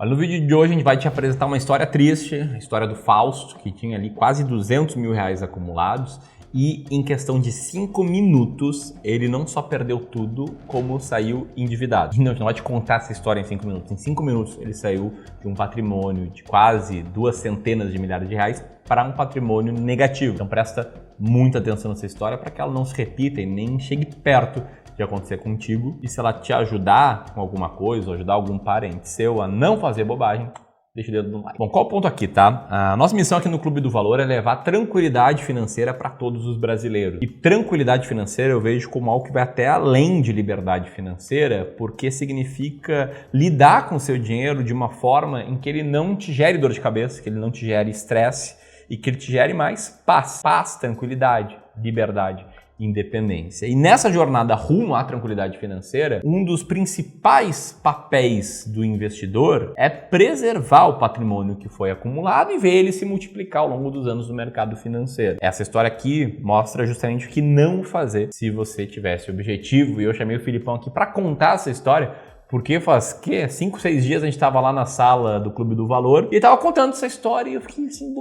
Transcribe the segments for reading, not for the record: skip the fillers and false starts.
Olha, no vídeo de hoje a gente vai te apresentar uma história triste, a história do Fausto, que tinha ali quase 200 mil reais acumulados e em questão de 5 minutos ele não só perdeu tudo, como saiu endividado. Não, a gente não vai te contar essa história em 5 minutos. Em 5 minutos ele saiu de um patrimônio de quase 2 centenas de milhares de reais para um patrimônio negativo. Então presta muita atenção nessa história para que ela não se repita e nem chegue perto de acontecer contigo. E se ela te ajudar com alguma coisa, ou ajudar algum parente seu a não fazer bobagem, deixa o dedo no like. Bom, qual o ponto aqui, tá? A nossa missão aqui no Clube do Valor é levar tranquilidade financeira para todos os brasileiros. E tranquilidade financeira eu vejo como algo que vai até além de liberdade financeira, porque significa lidar com o seu dinheiro de uma forma em que ele não te gere dor de cabeça, que ele não te gere estresse e que ele te gere mais paz. Paz, tranquilidade, liberdade, independência. E nessa jornada rumo à tranquilidade financeira, um dos principais papéis do investidor é preservar o patrimônio que foi acumulado e ver ele se multiplicar ao longo dos anos no mercado financeiro. Essa história aqui mostra justamente o que não fazer se você tivesse objetivo, e eu chamei o Filipão aqui para contar essa história, porque faz 5, 6 dias a gente estava lá na sala do Clube do Valor e ele tava contando essa história e eu fiquei assim,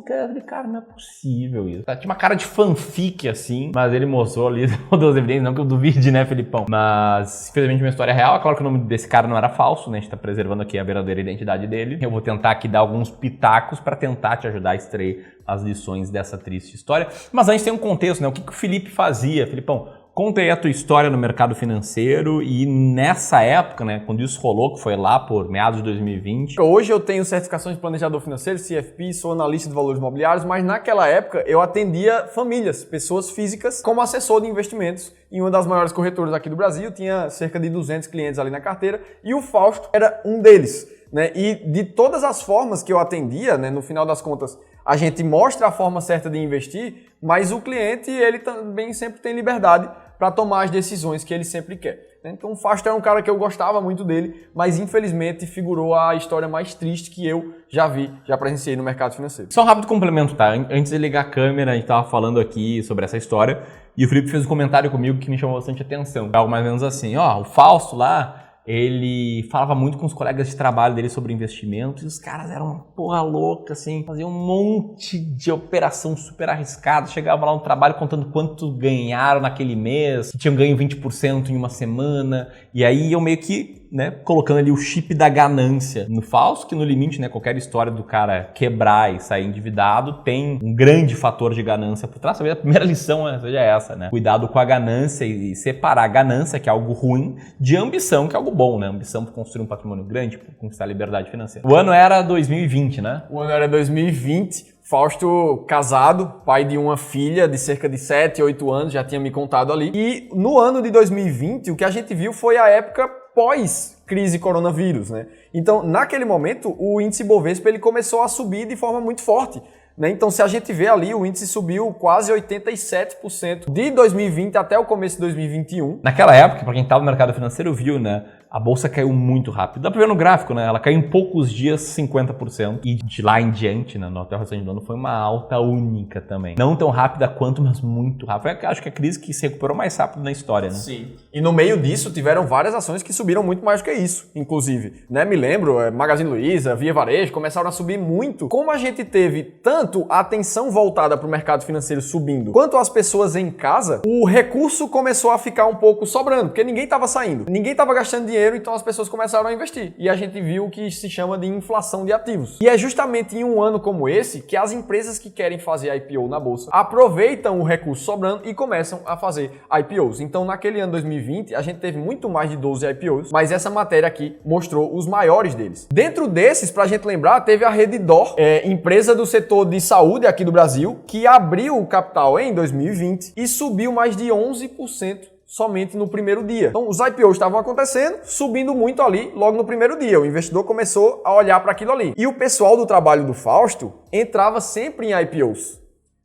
cara, não é possível isso. Tinha uma cara de fanfic assim, mas ele mostrou ali todas as evidências, não que eu duvide, né, Filipão? Mas, infelizmente, uma história real. É claro que o nome desse cara não era falso, né? A gente tá preservando aqui a verdadeira identidade dele. Eu vou tentar aqui dar alguns pitacos para tentar te ajudar a extrair as lições dessa triste história. Mas antes tem um contexto, né? O que o Felipe fazia? Filipão, conta aí a tua história no mercado financeiro e nessa época, né, quando isso rolou, que foi lá por meados de 2020. Hoje eu tenho certificação de planejador financeiro, CFP, sou analista de valores imobiliários, mas naquela época eu atendia famílias, pessoas físicas, como assessor de investimentos em uma das maiores corretoras aqui do Brasil. Tinha cerca de 200 clientes ali na carteira e o Fausto era um deles, né? E de todas as formas que eu atendia, né, no final das contas, a gente mostra a forma certa de investir, mas o cliente, ele também sempre tem liberdade para tomar as decisões que ele sempre quer. Então o Fausto é um cara que eu gostava muito dele, mas infelizmente figurou a história mais triste que eu já presenciei no mercado financeiro. Só um rápido complemento, tá? Antes de ligar a câmera, a gente tava falando aqui sobre essa história e o Felipe fez um comentário comigo que me chamou bastante atenção. Algo mais ou menos assim, o Fausto lá, ele falava muito com os colegas de trabalho dele sobre investimentos e os caras eram uma porra louca, assim, faziam um monte de operação super arriscada, chegava lá no trabalho contando quanto ganharam naquele mês, que tinham ganho 20% em uma semana, e aí eu meio que, né, colocando ali o chip da ganância no Fausto, que no limite, né, qualquer história do cara quebrar e sair endividado tem um grande fator de ganância por trás. A primeira lição seja essa, né? Cuidado com a ganância e separar a ganância, que é algo ruim, de ambição, que é algo bom, né? Ambição por construir um patrimônio grande, por conquistar a liberdade financeira. O ano era 2020, né? O ano era 2020. Fausto casado, pai de uma filha de cerca de 7, 8 anos, já tinha me contado ali. E no ano de 2020, o que a gente viu foi a época pós-crise coronavírus, né? Então, naquele momento, o índice Bovespa ele começou a subir de forma muito forte, né? Então, se a gente vê ali, o índice subiu quase 87% de 2020 até o começo de 2021. Naquela época, para quem estava no mercado financeiro, viu, né? A bolsa caiu muito rápido. Dá pra ver no gráfico, né? Ela caiu em poucos dias 50%. E de lá em diante, né, até o restante do ano, foi uma alta única também. Não tão rápida quanto, mas muito rápida. Acho que é a crise que se recuperou mais rápido na história, né? Sim. E no meio disso, tiveram várias ações que subiram muito mais do que isso, inclusive. Né? Me lembro, Magazine Luiza, Via Varejo, começaram a subir muito. Como a gente teve tanto a atenção voltada para o mercado financeiro subindo, quanto as pessoas em casa, o recurso começou a ficar um pouco sobrando, porque ninguém estava saindo. Ninguém estava gastando dinheiro, então as pessoas começaram a investir. E a gente viu o que se chama de inflação de ativos. E é justamente em um ano como esse que as empresas que querem fazer IPO na bolsa aproveitam o recurso sobrando e começam a fazer IPOs. Então, naquele ano 2020, a gente teve muito mais de 12 IPOs, mas essa matéria aqui mostrou os maiores deles. Dentro desses, pra gente lembrar, teve a Redditor, empresa do setor de saúde aqui do Brasil, que abriu o capital em 2020 e subiu mais de 11% somente no primeiro dia. Então, os IPOs estavam acontecendo, subindo muito ali logo no primeiro dia. O investidor começou a olhar para aquilo ali. E o pessoal do trabalho do Fausto entrava sempre em IPOs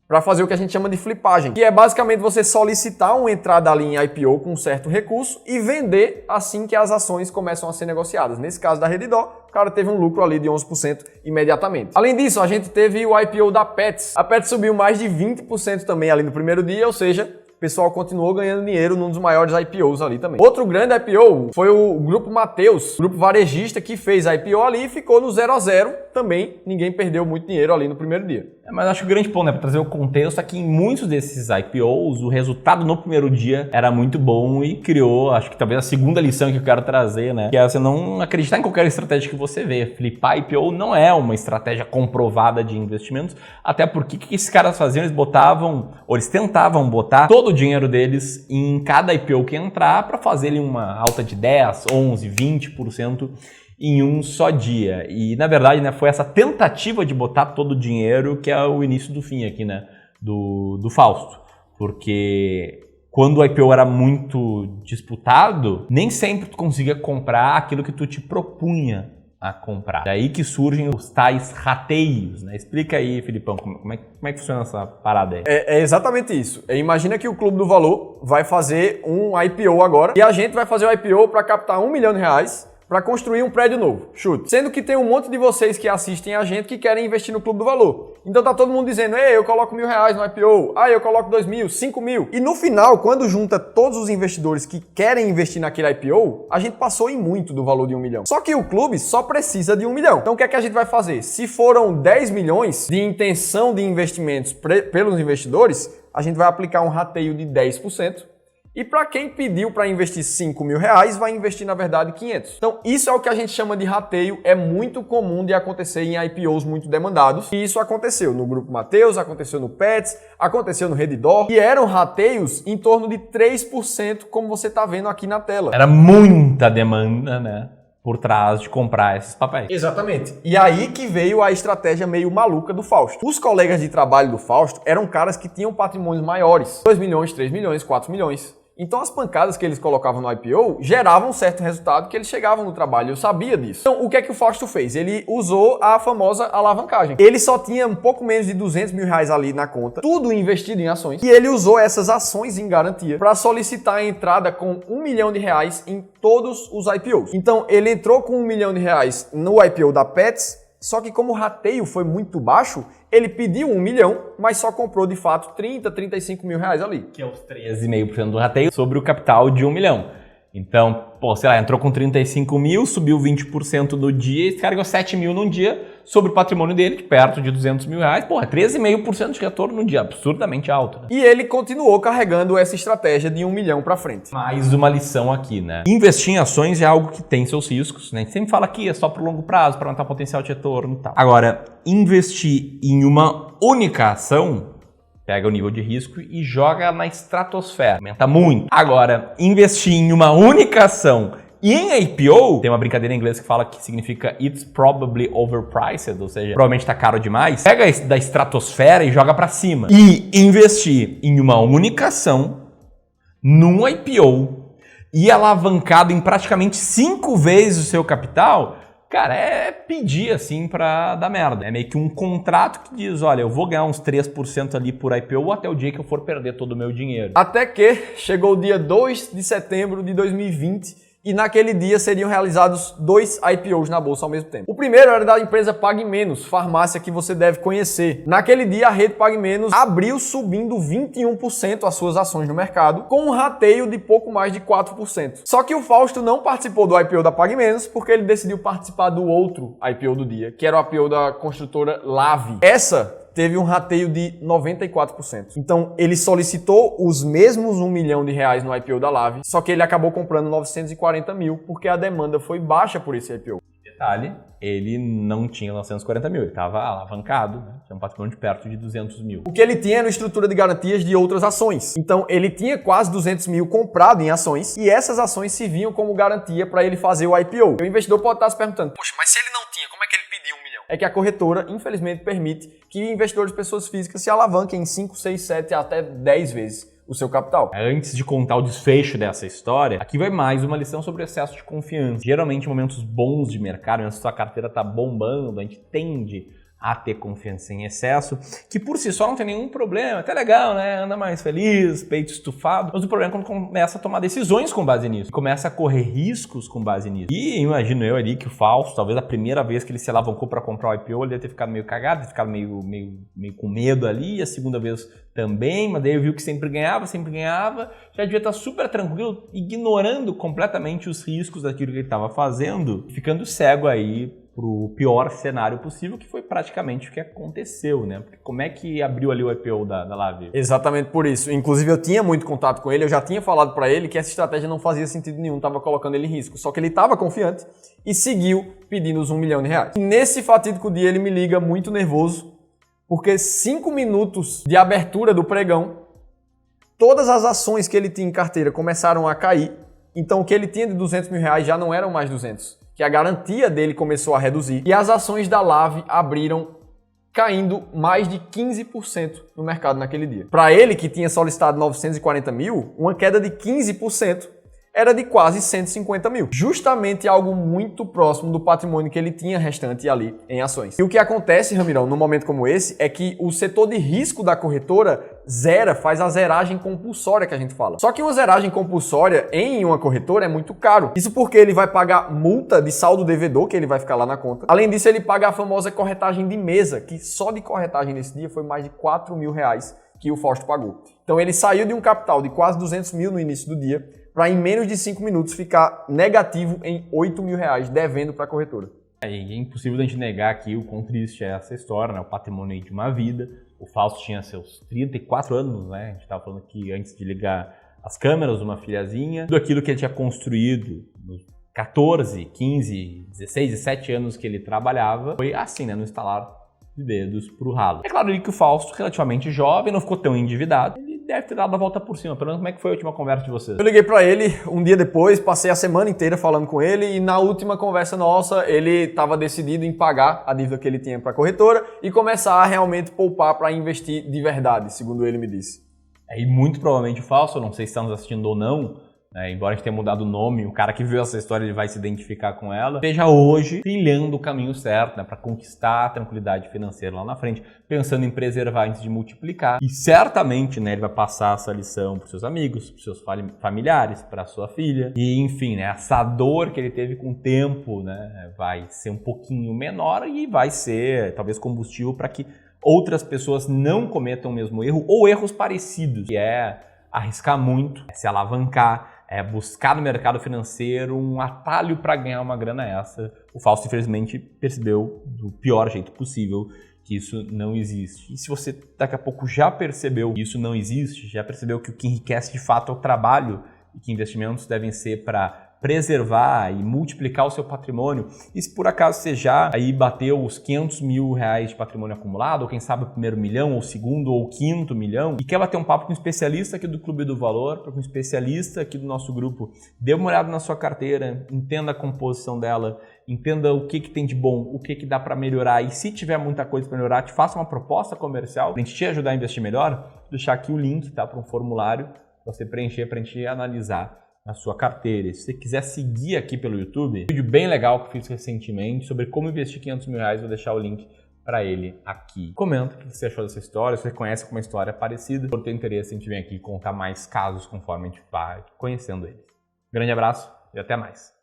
para fazer o que a gente chama de flipagem, que é basicamente você solicitar uma entrada ali em IPO com um certo recurso e vender assim que as ações começam a ser negociadas. Nesse caso da Redditor, o cara teve um lucro ali de 11% imediatamente. Além disso, a gente teve o IPO da Pets. A Pets subiu mais de 20% também ali no primeiro dia, ou seja, o pessoal continuou ganhando dinheiro num dos maiores IPOs ali também. Outro grande IPO foi o Grupo Mateus, grupo varejista que fez IPO ali e ficou no 0 a 0. Também ninguém perdeu muito dinheiro ali no primeiro dia. Mas acho que o grande ponto, né, para trazer o contexto, é que em muitos desses IPOs, o resultado no primeiro dia era muito bom e criou, acho que talvez a segunda lição que eu quero trazer, né, que é você não acreditar em qualquer estratégia que você vê. Flipar IPO não é uma estratégia comprovada de investimentos, até porque o que esses caras faziam? Eles botavam, ou eles tentavam botar todo o dinheiro deles em cada IPO que entrar para fazer ali uma alta de 10, 11, 20% em um só dia. E, na verdade, né, foi essa tentativa de botar todo o dinheiro que é o início do fim aqui, né, do Fausto. Porque quando o IPO era muito disputado, nem sempre tu conseguia comprar aquilo que tu te propunha a comprar. Daí que surgem os tais rateios, né? Explica aí, Filipão, como é que funciona essa parada aí? É exatamente isso. Imagina que o Clube do Valor vai fazer um IPO agora e a gente vai fazer o IPO para captar R$1 milhão para construir um prédio novo. Chute. Sendo que tem um monte de vocês que assistem a gente que querem investir no Clube do Valor. Então tá todo mundo dizendo, ei, eu coloco R$1.000 no IPO, eu coloco 2.000, 5.000. E no final, quando junta todos os investidores que querem investir naquele IPO, a gente passou em muito do valor de 1 milhão. Só que o clube só precisa de 1 milhão. Então o que é que a gente vai fazer? Se foram 10 milhões de intenção de investimentos pelos investidores, a gente vai aplicar um rateio de 10%. E para quem pediu para investir R$5.000, vai investir, na verdade, 500. Então, isso é o que a gente chama de rateio. É muito comum de acontecer em IPOs muito demandados. E isso aconteceu no Grupo Mateus, aconteceu no Pets, aconteceu no Redditor. E eram rateios em torno de 3%, como você está vendo aqui na tela. Era muita demanda, né, por trás de comprar esses papéis. Exatamente. E aí que veio a estratégia meio maluca do Fausto. Os colegas de trabalho do Fausto eram caras que tinham patrimônios maiores. 2 milhões, 3 milhões, 4 milhões. Então as pancadas que eles colocavam no IPO geravam um certo resultado que eles chegavam no trabalho, eu sabia disso. Então o que é que o Fausto fez? Ele usou a famosa alavancagem. Ele só tinha um pouco menos de R$200.000 ali na conta, tudo investido em ações, e ele usou essas ações em garantia para solicitar a entrada com R$1 milhão em todos os IPOs. Então ele entrou com R$1 milhão no IPO da Pets, só que como o rateio foi muito baixo, ele pediu 1 milhão, mas só comprou de fato 30, 35 mil reais ali. Que é os 13,5% do rateio sobre o capital de 1 milhão. Então, sei lá, entrou com 35 mil, subiu 20% no dia, esse cara ganhou 7 mil num dia sobre o patrimônio dele, de perto de 200 mil reais. 13,5% de retorno num dia, absurdamente alto, né? E ele continuou carregando essa estratégia de 1 milhão para frente. Mais uma lição aqui, né? Investir em ações é algo que tem seus riscos, né? A gente sempre fala que é só pro longo prazo, para aumentar o potencial de retorno e tal. Agora, investir em uma única ação, pega o nível de risco e joga na estratosfera. Aumenta muito. Agora, investir em uma única ação e em IPO, tem uma brincadeira em inglês que fala que significa it's probably overpriced, ou seja, provavelmente tá caro demais. Pega da estratosfera e joga para cima. E investir em uma única ação, num IPO, e alavancado em praticamente 5 vezes o seu capital, cara, é pedir assim pra dar merda. É meio que um contrato que diz, olha, eu vou ganhar uns 3% ali por IPO até o dia que eu for perder todo o meu dinheiro. Até que chegou o dia 2 de setembro de 2020 e naquele dia seriam realizados 2 IPOs na bolsa ao mesmo tempo. O primeiro era da empresa Pague Menos, farmácia que você deve conhecer. Naquele dia a rede Pague Menos abriu subindo 21% as suas ações no mercado, com um rateio de pouco mais de 4%. Só que o Fausto não participou do IPO da Pague Menos porque ele decidiu participar do outro IPO do dia, que era o IPO da construtora Lave. Essa teve um rateio de 94%. Então, ele solicitou os mesmos R$1 milhão no IPO da Lave, só que ele acabou comprando 940 mil, porque a demanda foi baixa por esse IPO. Detalhe, ele não tinha 940 mil, ele estava alavancado, né? Tinha um patrimônio de perto de 200 mil. O que ele tinha era uma estrutura de garantias de outras ações. Então, ele tinha quase 200 mil comprado em ações, e essas ações serviam como garantia para ele fazer o IPO. O investidor pode estar se perguntando, poxa, mas se ele não tinha, como é que ele pediu 1 milhão? É que a corretora, infelizmente, permite que investidores, pessoas físicas, se alavanquem em 5, 6, 7 até 10 vezes o seu capital. Antes de contar o desfecho dessa história, aqui vai mais uma lição sobre excesso de confiança. Geralmente, em momentos bons de mercado, quando a sua carteira está bombando, a gente tende a ter confiança em excesso, que por si só não tem nenhum problema, até legal, né? Anda mais feliz, peito estufado, mas o problema é quando começa a tomar decisões com base nisso, começa a correr riscos com base nisso. E imagino eu ali que o Fausto, talvez a primeira vez que ele se alavancou para comprar o IPO, ele deve ter ficado meio cagado, ter ficado meio com medo ali, a segunda vez também, mas daí ele viu que sempre ganhava, já devia estar super tranquilo, ignorando completamente os riscos daquilo que ele estava fazendo, ficando cego aí pro pior cenário possível, que foi praticamente o que aconteceu, né? Porque como é que abriu ali o IPO da Lavvi? Exatamente por isso. Inclusive, eu tinha muito contato com ele, eu já tinha falado para ele que essa estratégia não fazia sentido nenhum, estava colocando ele em risco. Só que ele estava confiante e seguiu pedindo os R$1 milhão. E nesse fatídico dia, ele me liga muito nervoso, porque 5 minutos de abertura do pregão, todas as ações que ele tinha em carteira começaram a cair, então o que ele tinha de R$200 mil já não eram mais 200. Que a garantia dele começou a reduzir e as ações da Lavvi abriram caindo mais de 15% no mercado naquele dia. Para ele, que tinha solicitado 940 mil, uma queda de 15% era de quase 150 mil. Justamente algo muito próximo do patrimônio que ele tinha restante ali em ações. E o que acontece, Ramirão, num momento como esse, é que o setor de risco da corretora faz a zeragem compulsória que a gente fala. Só que uma zeragem compulsória em uma corretora é muito caro. Isso porque ele vai pagar multa de saldo devedor, que ele vai ficar lá na conta. Além disso, ele paga a famosa corretagem de mesa, que só de corretagem nesse dia foi mais de R$4 mil que o Fausto pagou. Então ele saiu de um capital de quase 200 mil no início do dia, para em menos de 5 minutos ficar negativo em R$8 mil devendo para a corretora. É impossível a gente negar aqui o quão triste é essa história, né? O patrimônio aí de uma vida. O Fausto tinha seus 34 anos, né? A gente estava falando aqui antes de ligar as câmeras, uma filhazinha. Tudo aquilo que ele tinha construído nos 14, 15, 16, 17 anos que ele trabalhava foi assim, né? No estalar de dedos pro ralo. É claro que o Fausto, relativamente jovem, não ficou tão endividado. Ele deve ter dado a volta por cima. Pelo menos, como é que foi a última conversa de vocês? Eu liguei pra ele um dia depois, passei a semana inteira falando com ele e na última conversa nossa, ele estava decidido em pagar a dívida que ele tinha pra corretora e começar a realmente poupar para investir de verdade, segundo ele me disse. E muito provavelmente o Fausto, não sei se está nos assistindo ou não, embora a gente tenha mudado o nome, o cara que viu essa história ele vai se identificar com ela, esteja hoje trilhando o caminho certo, né, para conquistar a tranquilidade financeira lá na frente, pensando em preservar antes de multiplicar. E certamente, né, ele vai passar essa lição para seus amigos, para seus familiares, para sua filha. E enfim, né, essa dor que ele teve com o tempo, né, vai ser um pouquinho menor e vai ser talvez combustível para que outras pessoas não cometam o mesmo erro ou erros parecidos, que é arriscar muito, se alavancar, buscar no mercado financeiro um atalho para ganhar uma grana extra. O Fausto, infelizmente, percebeu do pior jeito possível que isso não existe. E se você daqui a pouco já percebeu que isso não existe, já percebeu que o que enriquece de fato é o trabalho e que investimentos devem ser para preservar e multiplicar o seu patrimônio, e se por acaso você já aí bateu os R$500 mil de patrimônio acumulado, ou quem sabe o primeiro milhão, ou o segundo, ou o quinto milhão, e quer bater um papo com um especialista aqui do Clube do Valor, com um especialista aqui do nosso grupo, dê uma olhada na sua carteira, entenda a composição dela, entenda o que tem de bom, o que dá para melhorar, e se tiver muita coisa para melhorar, te faça uma proposta comercial para a gente te ajudar a investir melhor. Vou deixar aqui o link, tá, para um formulário para você preencher, para a gente analisar a sua carteira. Se você quiser seguir aqui pelo YouTube, um vídeo bem legal que eu fiz recentemente sobre como investir R$500 mil, vou deixar o link para ele aqui. Comenta o que você achou dessa história, se você conhece alguma história parecida. Por ter interesse, a gente vem aqui contar mais casos conforme a gente vai conhecendo eles. Grande abraço e até mais.